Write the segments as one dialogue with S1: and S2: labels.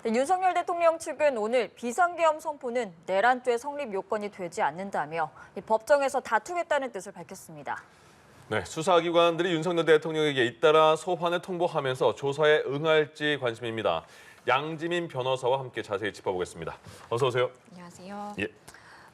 S1: 네, 윤석열 대통령 측은 오늘 비상계엄 선포는 내란죄 성립 요건이 되지 않는다며 법정에서 다투겠다는 뜻을 밝혔습니다.
S2: 네, 수사기관들이 윤석열 대통령에게 잇따라 소환을 통보하면서 조사에 응할지 관심입니다. 양지민 변호사와 함께 자세히 짚어보겠습니다. 어서 오세요.
S3: 안녕하세요.
S2: 예.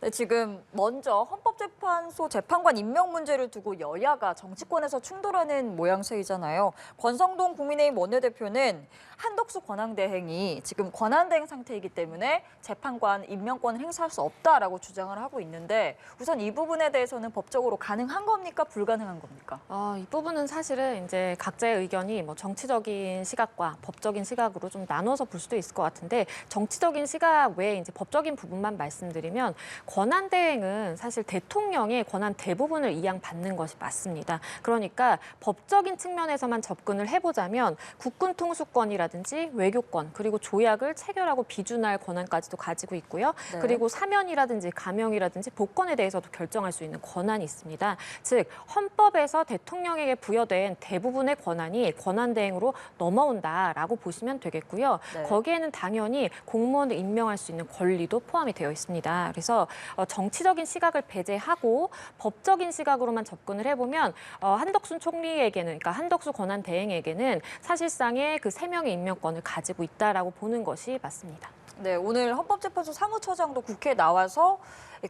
S1: 네, 지금 먼저 헌법재판소 재판관 임명 문제를 두고 여야가 정치권에서 충돌하는 모양새이잖아요. 권성동 국민의힘 원내대표는 한덕수 권한대행이 지금 권한대행 상태이기 때문에 재판관 임명권을 행사할 수 없다라고 주장을 하고 있는데 우선 이 부분에 대해서는 법적으로 가능한 겁니까? 불가능한 겁니까?
S3: 이 부분은 사실은 이제 각자의 의견이 뭐 정치적인 시각과 법적인 시각으로 좀 나눠서 볼 수도 있을 것 같은데 정치적인 시각 외에 이제 법적인 부분만 말씀드리면 권한대행은 사실 대통령의 권한 대부분을 이양받는 것이 맞습니다. 그러니까 법적인 측면에서만 접근을 해보자면 국군 통수권이라든지 외교권 그리고 조약을 체결하고 비준할 권한까지도 가지고 있고요.
S1: 네.
S3: 그리고 사면이라든지 감형이라든지 복권에 대해서도 결정할 수 있는 권한이 있습니다. 즉 헌법에서 대통령에게 부여된 대부분의 권한이 권한대행으로 넘어온다라고 보시면 되겠고요.
S1: 네.
S3: 거기에는 당연히 공무원을 임명할 수 있는 권리도 포함이 되어 있습니다. 그래서 정치적인 시각을 배제하고 법적인 시각으로만 접근을 해보면 한덕수 총리에게는, 그러니까 한덕수 권한대행에게는 사실상의 그 3명의 임명권을 가지고 있다라고 보는 것이 맞습니다.
S1: 네, 오늘 헌법재판소 사무처장도 국회에 나와서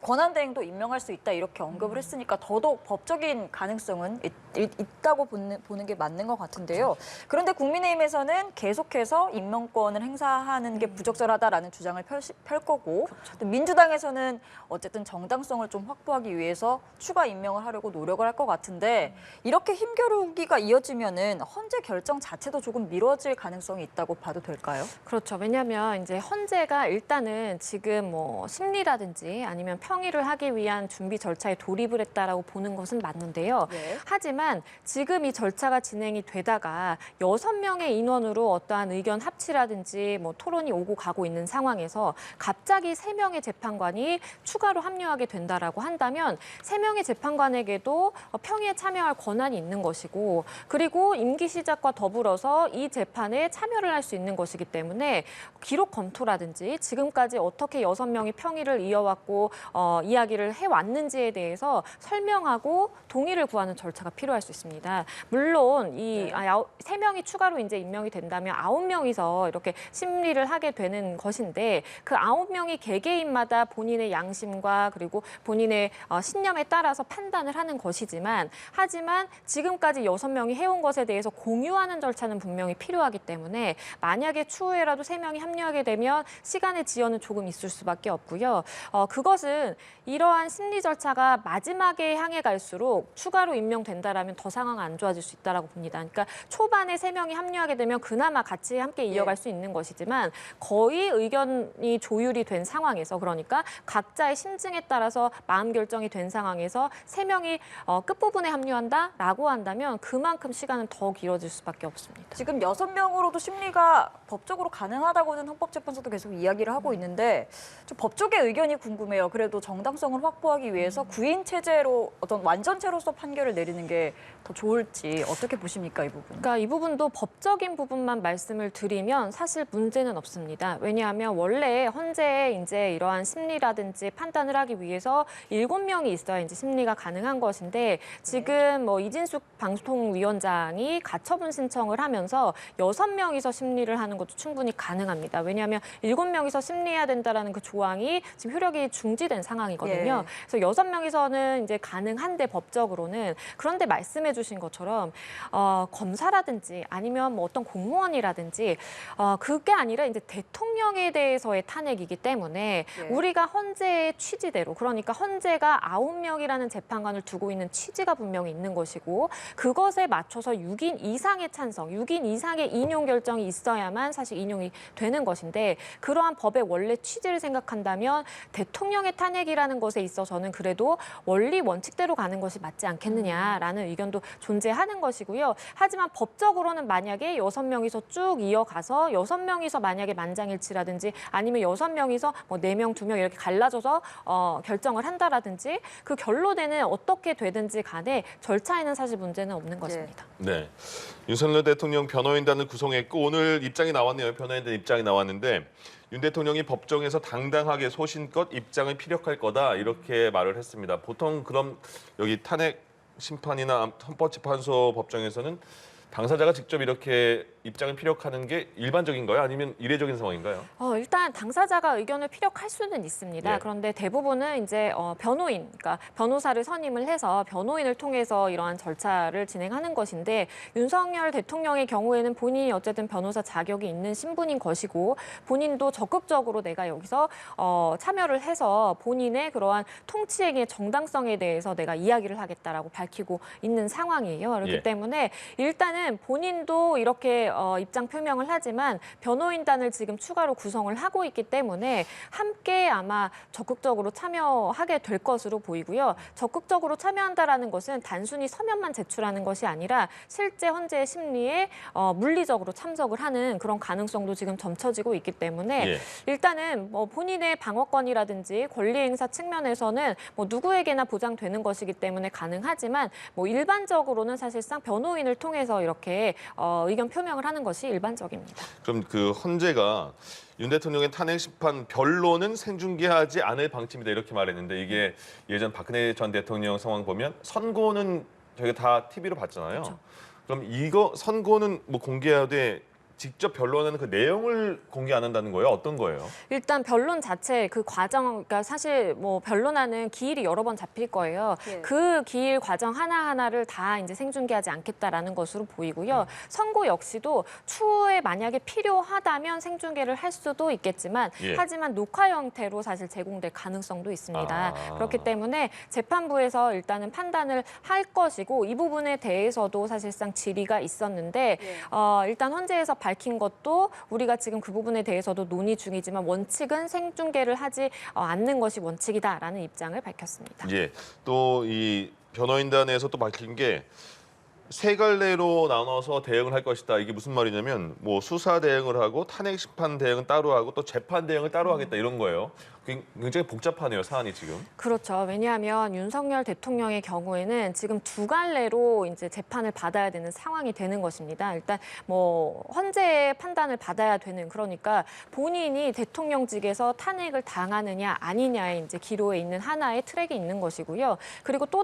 S1: 권한대행도 임명할 수 있다 이렇게 언급을 했으니까 더더욱 법적인 가능성은 있다고 보는 게 맞는 것 같은데요. 그런데 국민의힘에서는 계속해서 임명권을 행사하는 게 부적절하다라는 주장을 펼 거고 또 민주당에서는 어쨌든 정당성을 좀 확보하기 위해서 추가 임명을 하려고 노력을 할 것 같은데 이렇게 힘겨루기가 이어지면은 헌재 결정 자체도 조금 미뤄질 가능성이 있다고 봐도 될까요?
S3: 그렇죠. 왜냐하면 이제 헌재가 일단은 지금 뭐 심리라든지 아니면 평의를 하기 위한 준비 절차에 돌입을 했다라고 보는 것은 맞는데요.
S1: 네.
S3: 하지만 지금 이 절차가 진행이 되다가 6명의 인원으로 어떠한 의견 합치라든지 뭐 토론이 오고 가고 있는 상황에서 갑자기 3명의 재판관이 추가로 합류하게 된다라고 한다면 3명의 재판관에게도 평의에 참여할 권한이 있는 것이고 그리고 임기 시작과 더불어서 이 재판에 참여를 할 수 있는 것이기 때문에 기록 검토라든지 지금까지 어떻게 6명이 평의를 이어왔고 이야기를 해왔는지에 대해서 설명하고 동의를 구하는 절차가 필요할 수 있습니다. 물론 이 3명이 추가로 이제 임명이 된다면 9명이서 이렇게 심리를 하게 되는 것인데 그 9명이 개개인마다 본인의 양심과 그리고 본인의 신념에 따라서 판단을 하는 것이지만 하지만 지금까지 6명이 해온 것에 대해서 공유하는 절차는 분명히 필요하기 때문에 만약에 추후에라도 3명이 합류하게 되면 시간의 지연은 조금 있을 수밖에 없고요. 그것은 이러한 심리 절차가 마지막에 향해 갈수록 추가로 임명된다라면 더 상황은 안 좋아질 수 있다라고 봅니다. 그러니까 초반에 3명이 합류하게 되면 그나마 같이 함께 이어갈 수 있는 것이지만 거의 의견이 조율이 된 상황에서 그러니까 각자의 심증에 따라서 마음 결정이 된 상황에서 3명이 끝부분에 합류한다라고 한다면 그만큼 시간은 더 길어질 수밖에 없습니다.
S1: 지금 6명으로도 심리가 법적으로 가능하다고는 헌법재판소도 계속 이야기를 하고 있는데 좀 법조계 의견이 궁금해요. 그래도 정당성을 확보하기 위해서 구인 체제로 어떤 완전체로서 판결을 내리는 게 더 좋을지 어떻게 보십니까, 이 부분?
S3: 그러니까 이 부분도 법적인 부분만 말씀을 드리면 사실 문제는 없습니다. 왜냐하면 원래 헌재에 이제 이러한 심리라든지 판단을 하기 위해서 7명이 있어야 이제 심리가 가능한 것인데 지금 뭐 이진숙 방통위원장이 가처분 신청을 하면서 6명이서 심리를 하는 것도 충분히 가능합니다. 왜냐하면 7명이서 심리해야 된다라는 그 조항이 지금 효력이 중지된 상황이거든요. 그래서 6명이서는 이제 가능한데 법적으로는 그런데 말씀해 주신 것처럼 검사라든지 아니면 뭐 어떤 공무원이라든지 그게 아니라 이제 대통령에 대해서의 탄핵이기 때문에 우리가 헌재의 취지대로 그러니까 헌재가 9명이라는 재판관을 두고 있는 취지가 분명히 있는 것이고 그것에 맞춰서 6인 이상의 찬성, 6인 이상의 인용 결정이 있어야만 사실 인용이 되는 것인데 그러한 법의 원래 취지를 생각한다면 대통령의 탄핵이라는 것에 있어서는 그래도 원리 원칙대로 가는 것이 맞지 않겠느냐라는 의견도 존재하는 것이고요. 하지만 법적으로는 만약에 6명이서 쭉 이어가서 6명이서 만약에 만장일치라든지 아니면 6명이서 뭐 4명, 2명 이렇게 갈라져서 결정을 한다라든지 그 결론에는 어떻게 되든지 간에 절차에는 사실 문제는 없는 것입니다.
S2: 네. 윤석열 대통령 변호인단을 구성했고 오늘 입장이 나왔네요. 변호인단 입장이 나왔는데 윤 대통령이 법정에서 당당하게 소신껏 입장을 피력할 거다 이렇게 말을 했습니다. 보통 그럼 여기 탄핵 심판이나 헌법재판소 법정에서는 당사자가 직접 이렇게 입장을 피력하는 게 일반적인가요? 아니면 이례적인 상황인가요?
S3: 일단 당사자가 의견을 피력할 수는 있습니다.
S2: 예.
S3: 그런데 대부분은 이제 변호인, 그러니까 변호사를 선임을 해서 변호인을 통해서 이러한 절차를 진행하는 것인데 윤석열 대통령의 경우에는 본인이 어쨌든 변호사 자격이 있는 신분인 것이고 본인도 적극적으로 내가 여기서 참여를 해서 본인의 그러한 통치행위의 정당성에 대해서 내가 이야기를 하겠다라고 밝히고 있는 상황이에요. 그렇기
S2: 예.
S3: 때문에 일단은 본인도 이렇게 입장 표명을 하지만 변호인단을 지금 추가로 구성을 하고 있기 때문에 함께 아마 적극적으로 참여하게 될 것으로 보이고요. 적극적으로 참여한다라는 것은 단순히 서면만 제출하는 것이 아니라 실제 헌재의 심리에 물리적으로 참석을 하는 그런 가능성도 지금 점쳐지고 있기 때문에
S2: 예.
S3: 일단은 뭐 본인의 방어권이라든지 권리 행사 측면에서는 뭐 누구에게나 보장되는 것이기 때문에 가능하지만 뭐 일반적으로는 사실상 변호인을 통해서 이렇게 의견 표명을 하는 것이 일반적입니다.
S2: 그럼 그 헌재가 윤 대통령의 탄핵 심판 변론은 생중계하지 않을 방침이다 이렇게 말했는데 이게 예전 박근혜 전 대통령 상황 보면 선고는 저희가 다 TV로 봤잖아요.
S3: 그렇죠.
S2: 그럼 이거 선고는 뭐 공개하되 직접 변론하는 그 내용을 공개 안 한다는 거예요? 어떤 거예요?
S3: 일단 변론 자체 그 과정, 그러니까 사실 뭐 변론하는 기일이 여러 번 잡힐 거예요.
S1: 예.
S3: 그 기일 과정 하나하나를 다 이제 생중계하지 않겠다라는 것으로 보이고요. 선고 역시도 추후에 만약에 필요하다면 생중계를 할 수도 있겠지만
S2: 예.
S3: 하지만 녹화 형태로 사실 제공될 가능성도 있습니다.
S2: 아.
S3: 그렇기 때문에 재판부에서 일단은 판단을 할 것이고 이 부분에 대해서도 사실상 질의가 있었는데
S1: 예.
S3: 일단 헌재에서 밝힌 것도 우리가 지금 그 부분에 대해서도 논의 중이지만 원칙은 생중계를 하지 않는 것이 원칙이다라는 입장을 밝혔습니다.
S2: 예. 또 이 변호인단에서 또 밝힌 게 세 갈래로 나눠서 대응을 할 것이다. 이게 무슨 말이냐면 뭐 수사 대응을 하고 탄핵 심판 대응은 따로 하고 또 재판 대응을 따로 하겠다 이런 거예요. 굉장히 복잡하네요, 사안이 지금.
S3: 그렇죠. 왜냐하면 윤석열 대통령의 경우에는 지금 두 갈래로 이제 재판을 받아야 되는 상황이 되는 것입니다. 일단 뭐 헌재의 판단을 받아야 되는, 그러니까 본인이 대통령직에서 탄핵을 당하느냐 아니냐의 이제 기로에 있는 하나의 트랙이 있는 것이고요. 그리고 또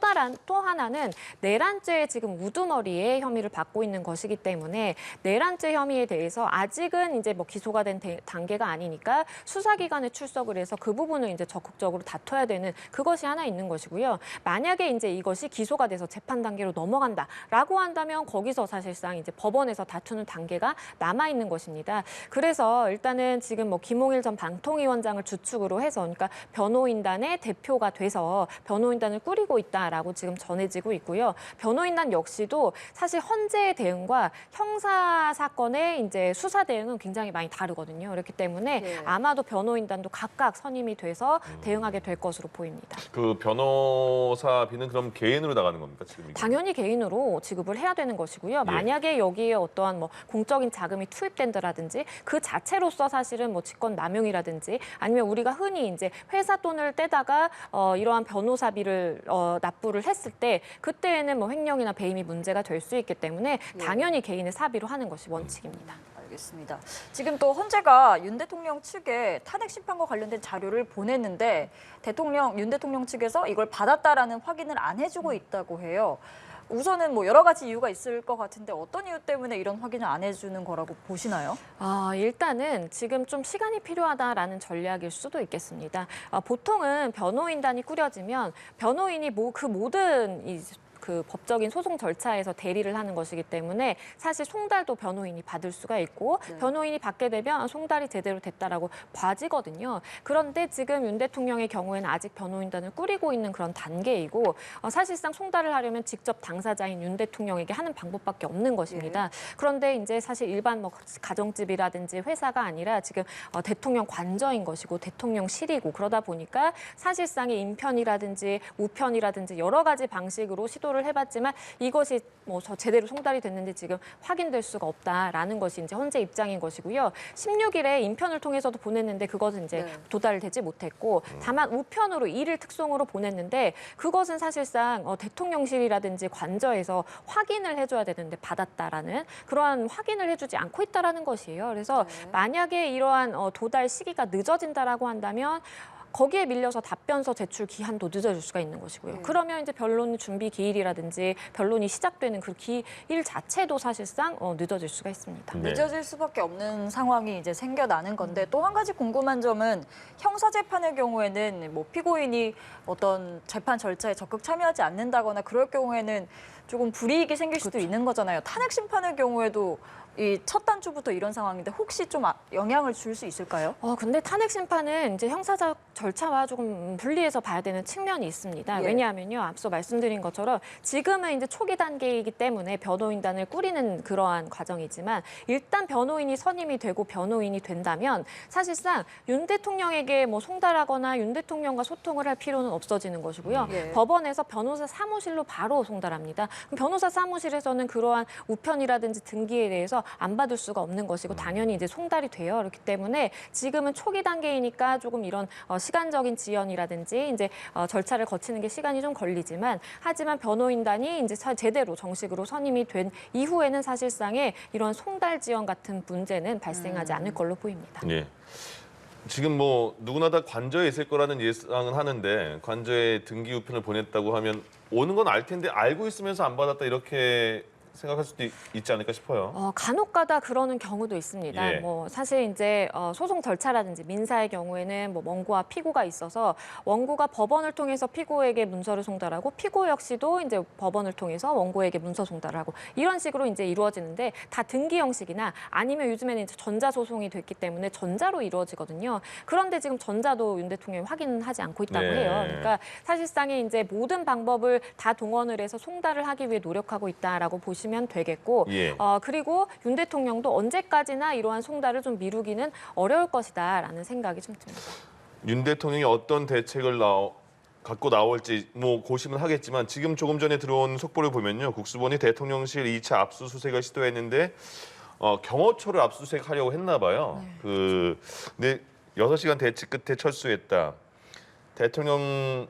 S3: 하나는 내란죄에 지금 우두머리에 혐의를 받고 있는 것이기 때문에 내란죄 혐의에 대해서 아직은 이제 뭐 기소가 된 단계가 아니니까 수사기관에 출석을 해서 그 부분을 이제 적극적으로 다퉈야 되는 그것이 하나 있는 것이고요. 만약에 이제 이것이 기소가 돼서 재판 단계로 넘어간다라고 한다면 거기서 사실상 이제 법원에서 다투는 단계가 남아 있는 것입니다. 그래서 일단은 지금 뭐 김홍일 전 방통위원장을 주축으로 해서 그러니까 변호인단의 대표가 돼서 변호인단을 꾸리고 있다라고 지금 전해지고 있고요. 변호인단 역시도 사실 헌재의 대응과 형사 사건의 이제 수사 대응은 굉장히 많이 다르거든요. 그렇기 때문에
S1: 네.
S3: 아마도 변호인단도 각각 선임이 돼서 대응하게 될 것으로 보입니다.
S2: 그 변호사비는 그럼 개인으로 나가는 겁니까 지금? 이게?
S3: 당연히 개인으로 지급을 해야 되는 것이고요. 만약에 여기에 어떠한 뭐 공적인 자금이 투입된다라든지 그 자체로서 사실은 뭐 직권 남용이라든지 아니면 우리가 흔히 이제 회사 돈을 떼다가 이러한 변호사비를 납부를 했을 때 그때에는 뭐 횡령이나 배임이 문제가 될 수 있기 때문에 당연히 개인의 사비로 하는 것이 원칙입니다.
S1: 알겠습니다. 지금 또 헌재가 윤 대통령 측에 탄핵 심판과 관련된 자료를 보냈는데 윤 대통령 측에서 이걸 받았다라는 확인을 안 해주고 있다고 해요. 우선은 뭐 여러 가지 이유가 있을 것 같은데 어떤 이유 때문에 이런 확인을 안 해주는 거라고 보시나요?
S3: 일단은 지금 좀 시간이 필요하다라는 전략일 수도 있겠습니다. 보통은 변호인단이 꾸려지면 변호인이 그 모든 그 법적인 소송 절차에서 대리를 하는 것이기 때문에 사실 송달도 변호인이 받을 수가 있고
S1: 네.
S3: 변호인이 받게 되면 송달이 제대로 됐다라고 봐지거든요. 그런데 지금 윤 대통령의 경우에는 아직 변호인단을 꾸리고 있는 그런 단계이고 사실상 송달을 하려면 직접 당사자인 윤 대통령에게 하는 방법밖에 없는 것입니다. 그런데 이제 사실 일반 뭐 가정집이라든지 회사가 아니라 지금 대통령 관저인 것이고 대통령실이고 그러다 보니까 사실상의 인편이라든지 우편이라든지 여러 가지 방식으로 시도를 해봤지만 이것이 뭐 제대로 송달이 됐는지 지금 확인될 수가 없다라는 것이 이제 현재 입장인 것이고요. 16일에 인편을 통해서도 보냈는데 그것은 이제
S1: 네.
S3: 도달되지 못했고 다만 우편으로 일일 특송으로 보냈는데 그것은 사실상 대통령실이라든지 관저에서 확인을 해줘야 되는데 받았다라는 그러한 확인을 해주지 않고 있다라는 것이에요. 그래서
S1: 네.
S3: 만약에 이러한 도달 시기가 늦어진다라고 한다면 거기에 밀려서 답변서 제출 기한도 늦어질 수가 있는 것이고요. 그러면 이제 변론 준비 기일이라든지 변론이 시작되는 그 기일 자체도 사실상 늦어질 수가 있습니다.
S2: 네.
S1: 늦어질 수밖에 없는 상황이 이제 생겨나는 건데 또 한 가지 궁금한 점은 형사 재판의 경우에는 뭐 피고인이 어떤 재판 절차에 적극 참여하지 않는다거나 그럴 경우에는 조금 불이익이 생길 수도 있는 거잖아요. 탄핵 심판의 경우에도 이 첫 단추부터 이런 상황인데 혹시 좀 영향을 줄 수 있을까요?
S3: 근데 탄핵 심판은 이제 형사적 절차와 조금 분리해서 봐야 되는 측면이 있습니다.
S1: 예.
S3: 왜냐하면요, 앞서 말씀드린 것처럼 지금은 이제 초기 단계이기 때문에 변호인단을 꾸리는 그러한 과정이지만 일단 변호인이 선임이 되고 변호인이 된다면 사실상 윤 대통령에게 뭐 송달하거나 윤 대통령과 소통을 할 필요는 없어지는 것이고요.
S1: 예.
S3: 법원에서 변호사 사무실로 바로 송달합니다. 그럼 변호사 사무실에서는 그러한 우편이라든지 등기에 대해서 안 받을 수가 없는 것이고 당연히 이제 송달이 돼요. 그렇기 때문에 지금은 초기 단계이니까 조금 이런 시간적인 지연이라든지 이제 절차를 거치는 게 시간이 좀 걸리지만 하지만 변호인단이 이제 제대로 정식으로 선임이 된 이후에는 사실상의 이런 송달 지연 같은 문제는 발생하지 않을 걸로 보입니다.
S2: 예. 지금 뭐 누구나 다 관저에 있을 거라는 예상은 하는데 관저에 등기 우편을 보냈다고 하면 오는 건 알 텐데 알고 있으면서 안 받았다 이렇게 생각할 수도 있지 않을까 싶어요.
S3: 간혹가다 그러는 경우도 있습니다.
S2: 예.
S3: 뭐 사실 이제 소송 절차라든지 민사의 경우에는 뭐 원고와 피고가 있어서 원고가 법원을 통해서 피고에게 문서를 송달하고 피고 역시도 이제 법원을 통해서 원고에게 문서 송달을 하고 이런 식으로 이제 이루어지는데 다 등기 형식이나 아니면 요즘에는 이제 전자 소송이 됐기 때문에 전자로 이루어지거든요. 그런데 지금 전자도 윤 대통령이 확인하지 않고 있다고
S2: 네.
S3: 해요. 그러니까 사실상의 이제 모든 방법을 다 동원을 해서 송달을 하기 위해 노력하고 있다라고 보시면 되겠고
S2: 예.
S3: 그리고 윤 대통령도 언제까지나 이러한 송달을 좀 미루기는 어려울 것이다라는 생각이 좀 듭니다.
S2: 윤 대통령이 어떤 대책을 갖고 나올지 뭐 고심은 하겠지만 지금 조금 전에 들어온 속보를 보면요. 국수본이 대통령실 2차 압수수색을 시도했는데 경호처를 압수수색하려고 했나 봐요. 근데 6시간 대치 끝에 철수했다. 대통령에게도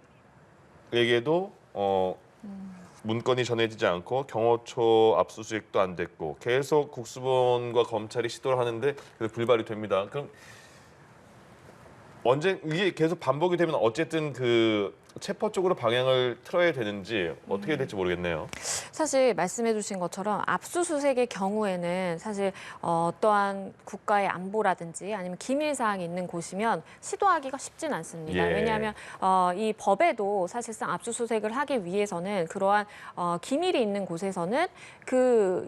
S2: 문건이 전해지지 않고 경호처 압수수색도 안 됐고 계속 국수본과 검찰이 시도를 하는데 불발이 됩니다. 그럼 언제 이게 계속 반복이 되면 어쨌든 그 체포 쪽으로 방향을 틀어야 되는지 어떻게 될지 모르겠네요.
S3: 사실 말씀해 주신 것처럼 압수수색의 경우에는 사실 어떠한 국가의 안보라든지 아니면 기밀 사항이 있는 곳이면 시도하기가 쉽진 않습니다.
S2: 예.
S3: 왜냐하면 이 법에도 사실상 압수수색을 하기 위해서는 그러한 기밀이 있는 곳에서는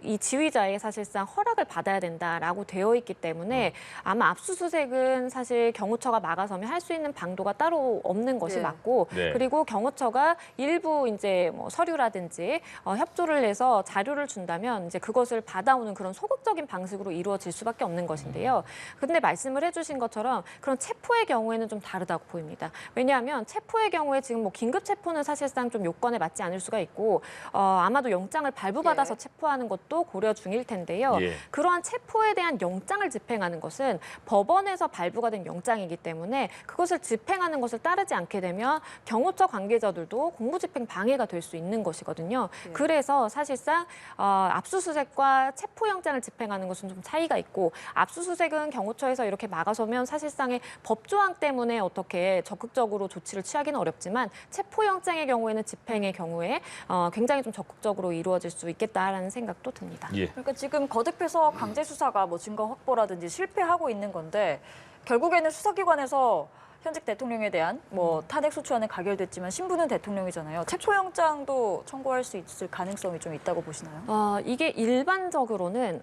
S3: 이 지휘자의 사실상 허락을 받아야 된다라고 되어 있기 때문에 아마 압수수색은 사실 경호처가 막아서면 할 수 있는 방도가 따로 없는 것이
S1: 네.
S3: 맞고
S2: 네.
S3: 그리고 경호처가 일부 이제 뭐 서류라든지 협조를 해서 자료를 준다면 이제 그것을 받아오는 그런 소극적인 방식으로 이루어질 수밖에 없는 것인데요. 근데 말씀을 해주신 것처럼 그런 체포의 경우에는 좀 다르다고 보입니다. 왜냐하면 체포의 경우에 지금 뭐 긴급 체포는 사실상 좀 요건에 맞지 않을 수가 있고 아마도 영장을 발부받아서
S1: 예.
S3: 체포하는 것도 고려 중일 텐데요.
S2: 예.
S3: 그러한 체포에 대한 영장을 집행하는 것은 법원에서 발부가 된 영장이기 때문에 그것을 집행하는 것을 따르지 않게 되면 경호처 관계자들도 공무집행 방해가 될 수 있는 것이거든요.
S1: 네.
S3: 그래서 사실상 압수수색과 체포영장을 집행하는 것은 좀 차이가 있고 압수수색은 경호처에서 이렇게 막아서면 사실상의 법조항 때문에 어떻게 적극적으로 조치를 취하기는 어렵지만 체포영장의 경우에는 집행의 경우에 굉장히 좀 적극적으로 이루어질 수 있겠다라는 생각도 듭니다.
S2: 예.
S1: 그러니까 지금 거듭해서 강제 수사가 뭐 증거 확보라든지 실패하고 있는 건데 결국에는 수사기관에서 현직 대통령에 대한 뭐 탄핵 소추안은 가결됐지만 신부는 대통령이잖아요. 체포영장도 청구할 수 있을 가능성이 좀 있다고 보시나요?
S3: 이게 일반적으로는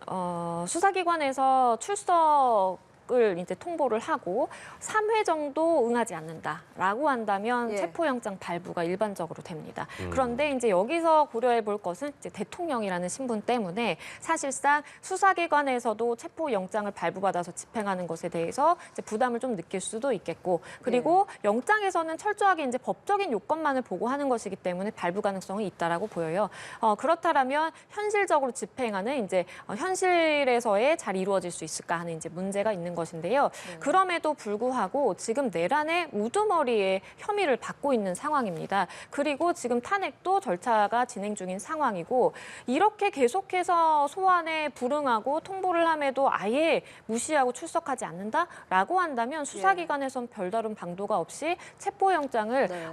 S3: 수사기관에서 출석을 이제 통보를 하고 3회 정도 응하지 않는다라고 한다면
S1: 예.
S3: 체포영장 발부가 일반적으로 됩니다. 그런데 이제 여기서 고려해 볼 것은 이제 대통령이라는 신분 때문에 사실상 수사기관에서도 체포영장을 발부받아서 집행하는 것에 대해서 이제 부담을 좀 느낄 수도 있겠고, 그리고 영장에서는 철저하게 이제 법적인 요건만을 보고 하는 것이기 때문에 발부 가능성이 있다라고 보여요. 그렇다면 현실적으로 집행하는 이제 현실에서의 잘 이루어질 수 있을까 하는 이제 문제가 있는 것인데요. 그럼에도 불구하고 지금 내란의 우두머리에 혐의를 받고 있는 상황입니다. 그리고 지금 탄핵도 절차가 진행 중인 상황이고, 이렇게 계속해서 소환에 불응하고 통보를 함에도 아예 무시하고 출석하지 않는다라고 한다면 수사기관에선 별다른 방도가 없이 체포영장을
S1: 네.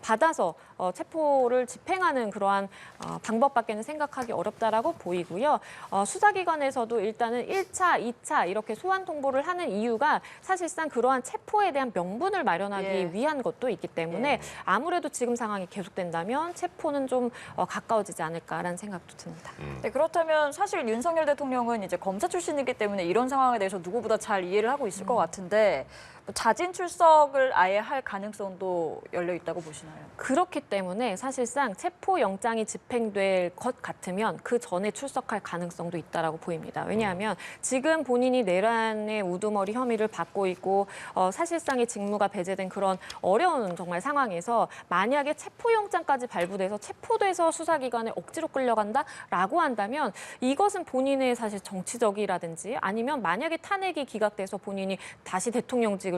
S3: 받아서 체포를 집행하는 그러한 방법밖에는 생각하기 어렵다라고 보이고요. 수사기관에서도 일단은 1차, 2차 이렇게 소환 통보를 하는 이유가 사실상 그러한 체포에 대한 명분을 마련하기
S1: 예.
S3: 위한 것도 있기 때문에 아무래도 지금 상황이 계속된다면 체포는 좀 가까워지지 않을까라는 생각도 듭니다.
S1: 네, 그렇다면 사실 윤석열 대통령은 이제 검사 출신이기 때문에 이런 상황에 대해서 누구보다 잘 이해를 하고 있을 것 같은데 뭐 자진 출석을 아예 할 가능성도 열려 있다고 보시나요?
S3: 그렇기 때문에 사실상 체포영장이 집행될 것 같으면 그 전에 출석할 가능성도 있다라고 보입니다. 왜냐하면 지금 본인이 내란의 우두머리 혐의를 받고 있고 사실상의 직무가 배제된 그런 어려운 정말 상황에서 만약에 체포영장까지 발부돼서 체포돼서 수사기관에 억지로 끌려간다라고 한다면 이것은 본인의 사실 정치적이라든지 아니면 만약에 탄핵이 기각돼서 본인이 다시 대통령직을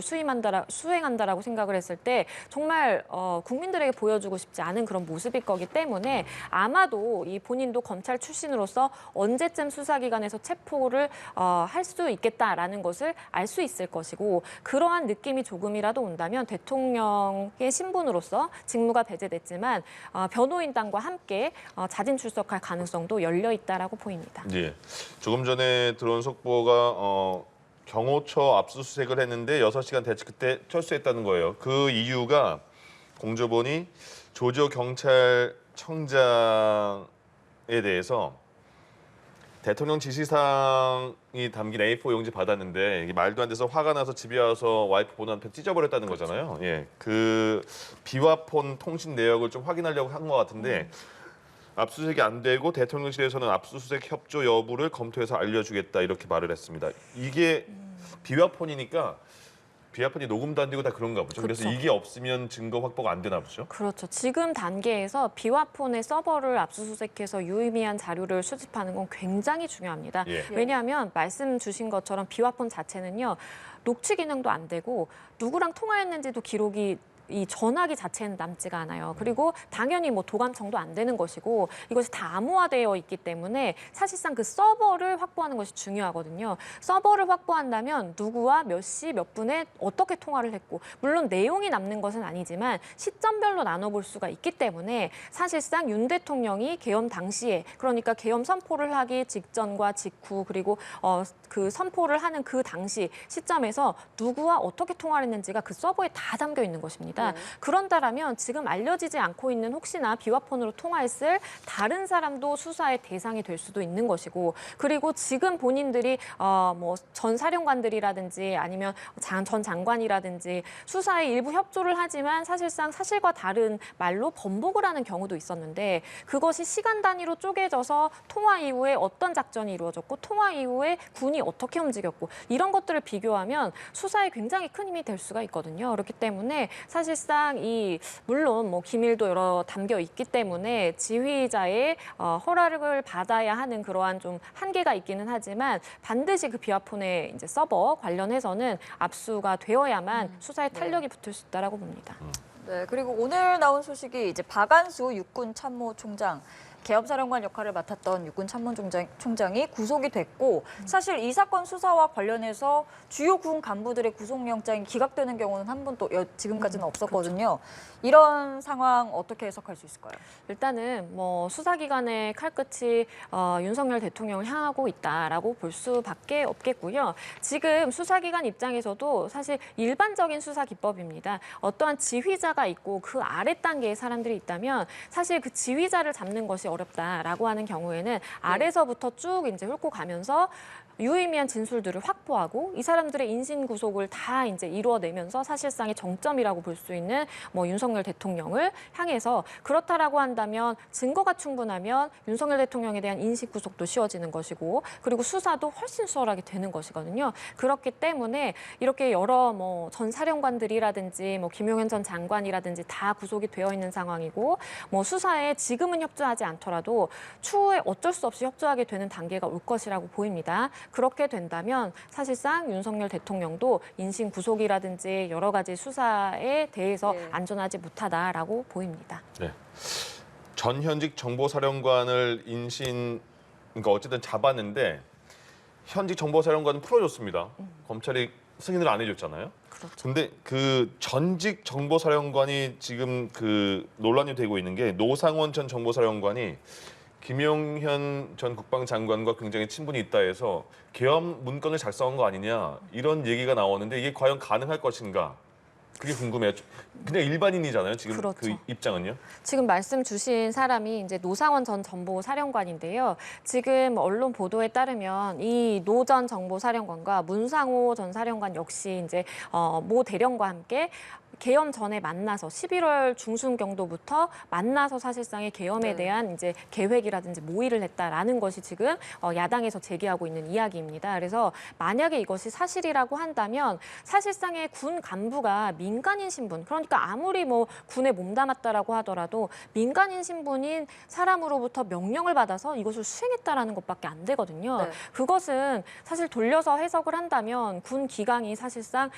S3: 수행한다라고 생각을 했을 때 정말 국민들에게 보여주고 싶지 않은 그런 모습일 거기 때문에 아마도 이 본인도 검찰 출신으로서 언제쯤 수사기관에서 체포를 할 수 있겠다라는 것을 알 수 있을 것이고, 그러한 느낌이 조금이라도 온다면 대통령의 신분으로서 직무가 배제됐지만 변호인단과 함께 자진 출석할 가능성도 열려 있다라고 보입니다.
S2: 예. 조금 전에 들어온 속보가 경호처 압수수색을 했는데 6시간 대체 그때 철수했다는 거예요. 그 이유가 공조본이 조조 경찰청장에 대해서 대통령 지시사항이 담긴 A4 용지 받았는데 이게 말도 안 돼서 화가 나서 집에 와서 와이프 번호한테 찢어버렸다는 거잖아요. 예, 그 비화폰 통신 내역을 좀 확인하려고 한 것 같은데 압수수색이 안 되고 대통령실에서는 압수수색 협조 여부를 검토해서 알려주겠다 이렇게 말을 했습니다. 이게 비화폰이니까 비화폰이 녹음도 안 되고 다 그런가 보죠. 그래서
S3: 그렇죠.
S2: 이게 없으면 증거 확보가 안 되나 보죠.
S3: 그렇죠. 지금 단계에서 비화폰의 서버를 압수수색해서 유의미한 자료를 수집하는 건 굉장히 중요합니다.
S2: 예.
S3: 왜냐하면 말씀 주신 것처럼 비화폰 자체는요, 녹취 기능도 안 되고 누구랑 통화했는지도 기록이 이 전화기 자체는 남지가 않아요. 그리고 당연히 뭐 도감청도 안 되는 것이고 이것이 다 암호화되어 있기 때문에 사실상 그 서버를 확보하는 것이 중요하거든요. 서버를 확보한다면 누구와 몇 시 몇 분에 어떻게 통화를 했고, 물론 내용이 남는 것은 아니지만 시점별로 나눠볼 수가 있기 때문에 사실상 윤 대통령이 계엄 당시에, 그러니까 계엄 선포를 하기 직전과 직후, 그리고 그 선포를 하는 그 당시 시점에서 누구와 어떻게 통화를 했는지가 그 서버에 다 담겨 있는 것입니다. 그런다라면 지금 알려지지 않고 있는 혹시나 비화폰으로 통화했을 다른 사람도 수사의 대상이 될 수도 있는 것이고, 그리고 지금 본인들이 뭐 전 사령관들이라든지 아니면 전 장관이라든지 수사에 일부 협조를 하지만 사실상 사실과 다른 말로 번복을 하는 경우도 있었는데, 그것이 시간 단위로 쪼개져서 통화 이후에 어떤 작전이 이루어졌고 통화 이후에 군이 어떻게 움직였고 이런 것들을 비교하면 수사에 굉장히 큰 힘이 될 수가 있거든요. 그렇기 때문에 사실상 물론 뭐 기밀도 여러 담겨 있기 때문에 지휘자의 허락을 받아야 하는 그러한 좀 한계가 있기는 하지만 반드시 그 비화폰의 이제 서버 관련해서는 압수가 되어야만 수사에 탄력이 붙을 수 있다라고 봅니다.
S1: 네, 그리고 오늘 나온 소식이 이제 박안수 육군 참모총장 계엄사령관 역할을 맡았던 육군 참모총장이 구속이 됐고 사실 이 사건 수사와 관련해서 주요 군 간부들의 구속영장이 기각되는 경우는 한 번도 지금까지는 없었거든요. 이런 상황 어떻게 해석할 수 있을까요?
S3: 일단은 뭐 수사기관의 칼끝이 윤석열 대통령을 향하고 있다라고 볼 수밖에 없겠고요. 지금 수사기관 입장에서도 사실 일반적인 수사 기법입니다. 어떠한 지휘자가 있고 그 아래 단계의 사람들이 있다면 사실 그 지휘자를 잡는 것이 어렵다라고 하는 경우에는 아래서부터 쭉 이제 훑고 가면서 유의미한 진술들을 확보하고 이 사람들의 인신 구속을 다 이제 이루어내면서 사실상의 정점이라고 볼 수 있는 뭐 윤석열 대통령을 향해서 그렇다라고 한다면 증거가 충분하면 윤석열 대통령에 대한 인식 구속도 쉬워지는 것이고 그리고 수사도 훨씬 수월하게 되는 것이거든요. 그렇기 때문에 이렇게 여러 뭐 전 사령관들이라든지 뭐 김용현 전 장관이라든지 다 구속이 되어 있는 상황이고 뭐 수사에 지금은 협조하지 않더라도 추후에 어쩔 수 없이 협조하게 되는 단계가 올 것이라고 보입니다. 그렇게 된다면 사실상 윤석열 대통령도 인신 구속이라든지 여러 가지 수사에 대해서
S1: 네.
S3: 안전하지 못하다라고 보입니다.
S2: 네. 전 현직 정보사령관을 그러니까 어쨌든 잡았는데 현직 정보사령관은 풀어줬습니다. 검찰이 승인을 안 해줬잖아요.
S3: 그렇죠.
S2: 근데 그 전직 정보사령관이 지금 그 논란이 되고 있는 게 노상원 전 정보사령관이 김용현 전 국방장관과 굉장히 친분이 있다 해서 계엄 문건을 작성한 거 아니냐 이런 얘기가 나오는데 이게 과연 가능할 것인가 그게 궁금해요. 그냥 일반인이잖아요. 지금
S3: 그렇죠.
S2: 그 입장은요?
S3: 지금 말씀 주신 사람이 이제 노상원 전 정보사령관인데요. 지금 언론 보도에 따르면 이 노 전 정보사령관과 문상호 전 사령관 역시 이제 모 대령과 함께 계엄 전에 만나서 11월 중순경도부터 만나서 사실상의 계엄에
S1: 네.
S3: 대한 이제 계획이라든지 모의를 했다라는 것이 지금 야당에서 제기하고 있는 이야기입니다. 그래서 만약에 이것이 사실이라고 한다면 사실상의 군 간부가 민간인 신분, 그러니까 아무리 뭐 군에 몸담았다라고 하더라도 민간인 신분인 사람으로부터 명령을 받아서 이것을 수행했다라는 것밖에 안 되거든요.
S1: 네.
S3: 그것은 사실 돌려서 해석을 한다면 군 기강이 사실상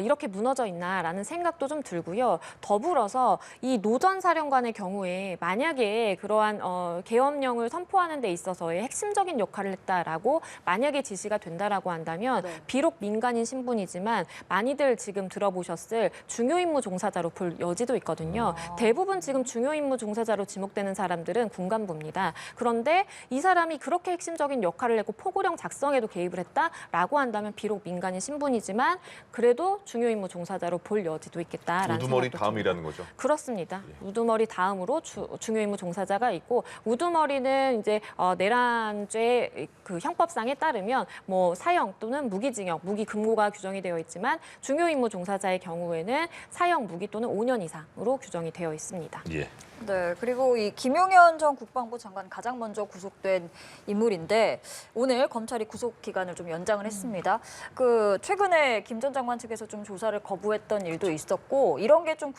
S3: 이렇게 무너져 있나라는 생각도 좀 들고요. 더불어서 이 노 전 사령관의 경우에 만약에 그러한 계엄령을 선포하는 데 있어서의 핵심적인 역할을 했다라고 만약에 지시가 된다라고 한다면
S1: 네.
S3: 비록 민간인 신분이지만 많이들 지금 들어보셨을 중요임무 종사자로 볼 여지도 있거든요. 대부분 지금 중요임무 종사자로 지목되는 사람들은 군간부입니다. 그런데 이 사람이 그렇게 핵심적인 역할을 했고 포고령 작성에도 개입을 했다라고 한다면 비록 민간인 신분이지만 그래도 중요임무 종사자로 볼 여지도 있겠다라는
S2: 우두머리
S3: 생각도
S2: 다음이라는 거죠.
S3: 그렇습니다. 우두머리 다음으로 중요임무 종사자가 있고 우두머리는 이제 내란죄 그 형법상에 따르면 뭐 사형 또는 무기징역, 무기금고가 규정이 되어 있지만 중요임무 종사자의 경우에는 사형, 무기 또는 5년 이상으로 규정이 되어 있습니다.
S2: 예.
S1: 네, 그리고 이 김용현 전 국방부 장관 가장 먼저 구속된 인물인데 오늘 검찰이 구속 기간을 좀 연장을 했습니다. 그 최근에 김 전 장관 측에서 좀 조사를 거부했던 일도 있었고 이런 게 좀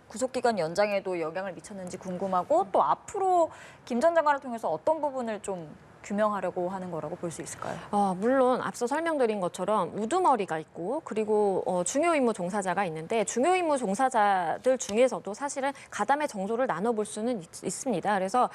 S1: 구속기간 연장에도 영향을 미쳤는지 궁금하고 또 앞으로 김 전 장관을 통해서 어떤 부분을 좀 규명하려고 하는 거라고 볼 수 있을까요?
S3: 물론 앞서 설명드린 것처럼 우두머리가 있고 그리고 중요임무 종사자가 있는데 중요임무 종사자들 중에서도 사실은 가담의 정도를 나눠볼 수는 있습니다. 그래서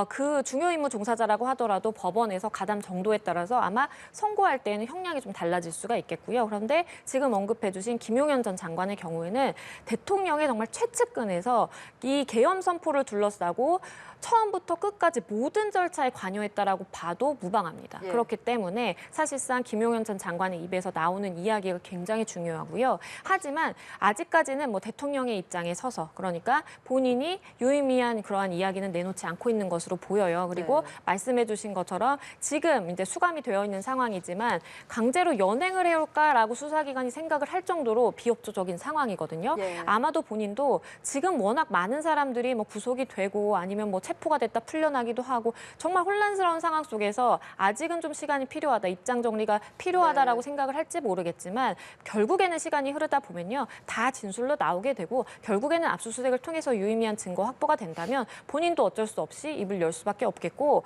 S3: 그 중요임무 종사자라고 하더라도 법원에서 가담 정도에 따라서 아마 선고할 때는 형량이 좀 달라질 수가 있겠고요. 그런데 지금 언급해 주신 김용현 전 장관의 경우에는 대통령의 정말 최측근에서 이 계엄 선포를 둘러싸고 처음부터 끝까지 모든 절차에 관여했다라고 봐도 무방합니다.
S1: 예.
S3: 그렇기 때문에 사실상 김용현 전 장관의 입에서 나오는 이야기가 굉장히 중요하고요. 하지만 아직까지는 뭐 대통령의 입장에 서서 그러니까 본인이 유의미한 그러한 이야기는 내놓지 않고 있는 것으로 보여요. 그리고
S1: 네.
S3: 말씀해 주신 것처럼 지금 이제 수감이 되어 있는 상황이지만 강제로 연행을 해올까라고 수사기관이 생각을 할 정도로 비협조적인 상황이거든요.
S1: 예.
S3: 아마도 본인도 지금 워낙 많은 사람들이 뭐 구속이 되고 아니면 뭐 체포가 됐다 풀려나기도 하고 정말 혼란스러운 상황 속에서 아직은 좀 시간이 필요하다, 입장 정리가 필요하다라고 생각을 할지 모르겠지만 결국에는 시간이 흐르다 보면요. 다 진술로 나오게 되고 결국에는 압수수색을 통해서 유의미한 증거 확보가 된다면 본인도 어쩔 수 없이 입을 열 수밖에 없겠고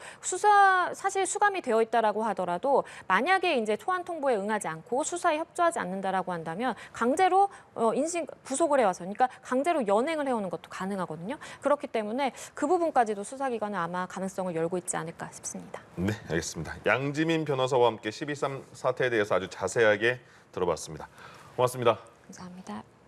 S3: 사실 수감이 되어 있다라고 하더라도 만약에 이제 소환 통보에 응하지 않고 수사에 협조하지 않는다라고 한다면 강제로 인신 구속을 해와서 그러니까 강제로 연행을 해오는 것도 가능하거든요. 그렇기 때문에 그 부분까지도 수사기관은 아마 가능성을 열고 있지 않을까 싶습니다.
S2: 네, 알겠습니다. 양지민 변호사와 함께 12.3 사태에 대해서 아주 자세하게 들어봤습니다. 고맙습니다.
S3: 감사합니다.